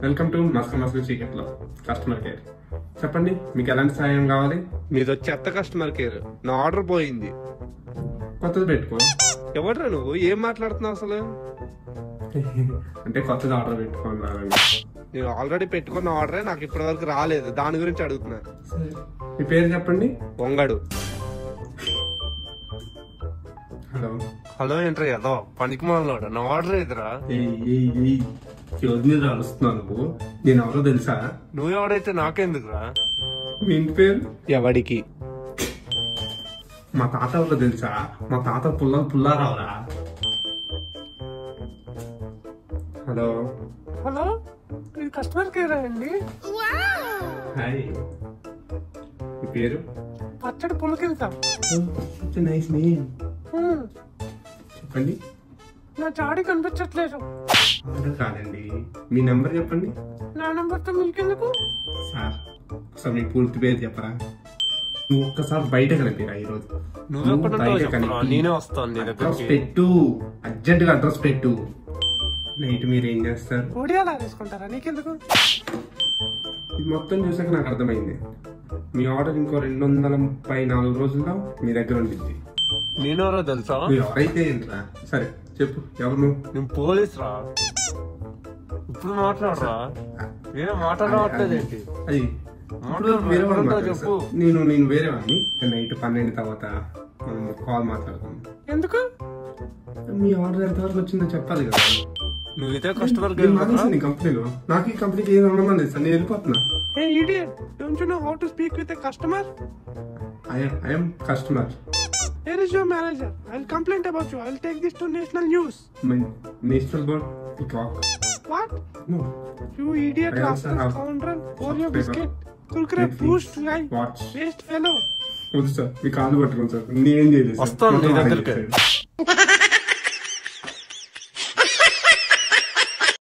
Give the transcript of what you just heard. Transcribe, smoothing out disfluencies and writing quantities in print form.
Welcome to మస్క చీకట్ లో customer care. చెప్పండి, మీకు ఎలాంటి సాయం కావాలి? మీది చెత్త కస్టమర్ కేర్. నా ఆర్డర్ పోయింది. కొత్తది పెట్టుకో. ఎవడ్రా నువ్వు? ఏం మాట్లాడుతున్నావు అసలు? అంటే కొత్తది ఆర్డర్ పెట్టుకోవాలి. నేను ఆల్రెడీ పెట్టుకున్న ఆర్డరే నాకు ఇప్పటి వరకు రాలేదు. దాని గురించి అడుగుతున్నా. మీ పేరు చెప్పండి. వంగడు. హలో హలో ఏంట్రా ఏదో పనికి మాలోడు. నా ఆర్డర్ ఏదిరా? మీద అరుస్తున్నావు నువ్వు. నేను ఎవరో తెలుసా? నువ్వు ఎవడైతే నాకెందుకురా? మీ ఇంటి పేరు? ఎవడికి? మా తాత ఎవరో తెలుసా? మా తాత పుల్లారావురా. హలో హలో, ఇది కస్టమర్ కేర్ అండి. హాయ్, మీ పేరు? పచ్చడి పులకెళ్తాం. Nice name. చెప్పండి. నా చాడి కనిపించట్లేదు. ఆర్డర్ కాదండి, మీ నెంబర్ చెప్పండి. నా నెంబర్ తో మీకెందుకు సార్? ఒకసారి మీ పూర్తి పేరు చెప్పరా? నువ్వు ఒక్కసారి బయట కనిపిరా ఈరోజు. నేనే వస్తాను. అడ్రస్ పెట్టు, అర్జెంట్ గా అడ్రస్ పెట్టు. నైట్ మీరు ఏం చేస్తారు? ఒడియాలా తీసుకుంటారా? నీకెందుకు? ఇది మొత్తం చూసాక నాకు అర్థమైంది. మీ ఆర్డర్ ఇంకో 234 రోజుల్లో మీ దగ్గర ఉంటుంది. నేనెవరో తెలుసా? మీరు ఎవరైతే ఏంట్రా? సరే చెప్పు, ఎవరు నువ్వు? నేను పోలీస్ రా. ఇప్పుడు మాట్లాడరా? నేను మాట్లాడట్లేదు ఏంటి? అది వేరే వాళ్ళు చెప్పు. నేను వేరే వాడిని. నైట్ 12 తర్వాత కాల్ మాట్లాడుతాను. ఎందుకు? మీ ఆర్డర్ ఎంత వరకు వచ్చిందో చెప్పాలి కదా. నువ్వైతే కస్టమర్ కంపెనీలో నాకు ఈ కంపెనీకి ఏం ఉండమని తెలుసా? నేను వెళ్ళిపోతున్నా. Hey idiot, don't you know how to speak with a customer? I am customer. Here is your manager. I'll complain about you. I'll take this to national news. National board? Peacock. What? No. You idiot, rascal, scoundrel, Oreo biscuit, Kurkure, boost, guy, waste fellow. వద్దు sir, మీ కాళ్ళు పట్టుకోండి sir. నేనేం చేయలేదు. వస్తాను నీ దగ్గరికి.